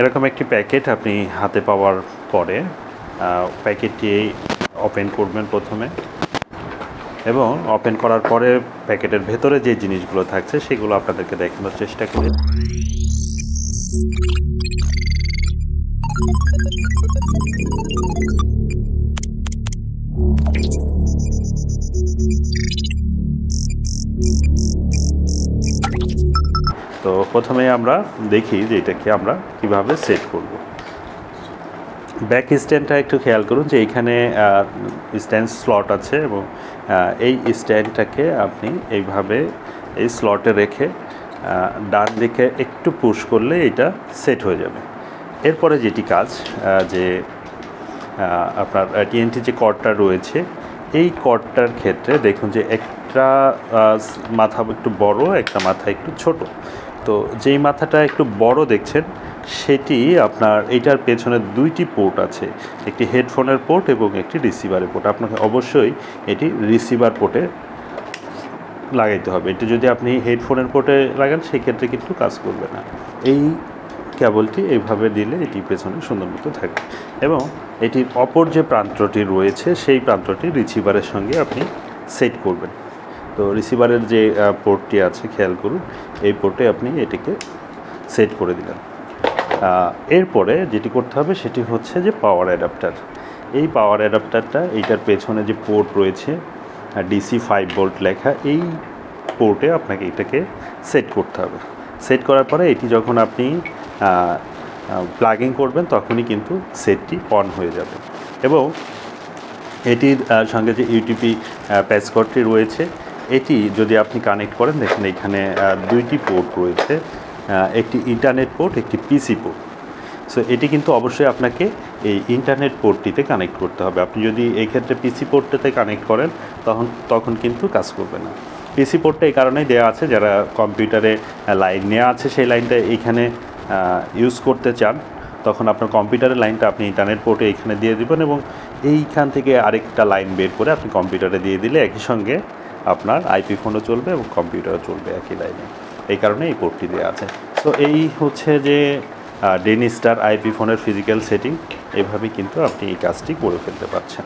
এরকম একটি প্যাকেট আপনি হাতে পাওয়ার পরে প্যাকেটটি ওপেন করবেন প্রথমে, এবং ওপেন করার পরে প্যাকেটের ভেতরে যে জিনিসগুলো থাকছে সেগুলো আপনাদেরকে দেখানোর চেষ্টা করি। তো প্রথমে আমরা দেখি যে এটাকে আমরা কিভাবে সেট করব। ব্যাক স্ট্যান্ডটা একটু খেয়াল করুন যে এইখানে স্ট্যান্ড স্লট আছে, এবং এই স্ট্যান্ডটাকে আপনি এইভাবে এই স্লটে রেখে ডান দিকে একটু পুশ করলে এটা সেট হয়ে যাবে। এরপরে যেটি কাজ, যে আপনার টিএনটি যে কর্ডটা রয়েছে, এই কর্ডটার ক্ষেত্রে দেখুন যে একটা মাথা একটু বড়, একটা মাথা একটু ছোট। তো যেই মাথাটা একটু বড় দেখছেন সেটি আপনার এইটার পেছনে দুইটি পোর্ট আছে, একটি হেডফোনের পোর্ট এবং একটি রিসিভারের পোর্ট। আপনাকে অবশ্যই এটি রিসিভার পোর্টে লাগাইতে হবে। এটি যদি আপনি হেডফোনের পোর্টে লাগান সেক্ষেত্রে কিন্তু কাজ করবে না। এই কেবলটি এইভাবে দিলে এটি পেছনে সুন্দর মতো থাকবে, এবং এটির অপর যে প্রান্তটি রয়েছে সেই প্রান্তটি রিসিভারের সঙ্গে আপনি সেট করবেন। তো রিসিভারের যে পোর্টটি আছে খেয়াল করুন, এই পোর্টে আপনি এটিকে সেট করে দিলেন। এরপরে যেটি করতে হবে সেটি হচ্ছে যে পাওয়ার অ্যাডাপ্টার। এই পাওয়ার অ্যাডাপ্টারটা এইটার পেছনে যে পোর্ট রয়েছে DC 5 ভোল্ট লেখা, এই পোর্টে আপনাকে এটাকে সেট করতে হবে। সেট করার পরে এটি যখন আপনি প্লাগিং করবেন তখনই কিন্তু সেটটি অন হয়ে যাবে। এবং এটির সঙ্গে যে ইউটিপি প্যাসকোডটি রয়েছে, এটি যদি আপনি কানেক্ট করেন, দেখেন এখানে দুইটি পোর্ট রয়েছে, একটি ইন্টারনেট পোর্ট, একটি পিসি পোর্ট। সো এটি কিন্তু অবশ্যই আপনাকে এই ইন্টারনেট পোর্টটিতে কানেক্ট করতে হবে। আপনি যদি এই ক্ষেত্রে পিসি পোর্টটাতে কানেক্ট করেন তখন কিন্তু কাজ করবে না। পিসি পোর্টটা এই কারণেই দেওয়া আছে, যারা কম্পিউটারে লাইন নেওয়া আছে সেই লাইনটা এইখানে ইউজ করতে চান, তখন আপনার কম্পিউটারের লাইনটা আপনি ইন্টারনেট পোর্টে এইখানে দিয়ে দেবেন, এবং এইখান থেকে আরেকটা লাইন বের করে আপনি কম্পিউটারে দিয়ে দিলে একই সঙ্গে আপনার আইপি ফোনও চলবে এবং কম্পিউটারও চলবে একই লাইনে। এই কারণে এই পোর্টটি দেওয়া আছে। তো এই হচ্ছে যে ডেনি স্টার আইপি ফোনের ফিজিক্যাল সেটিং। এভাবেই কিন্তু আপনি এই কাজটি করে ফেলতে পারছেন।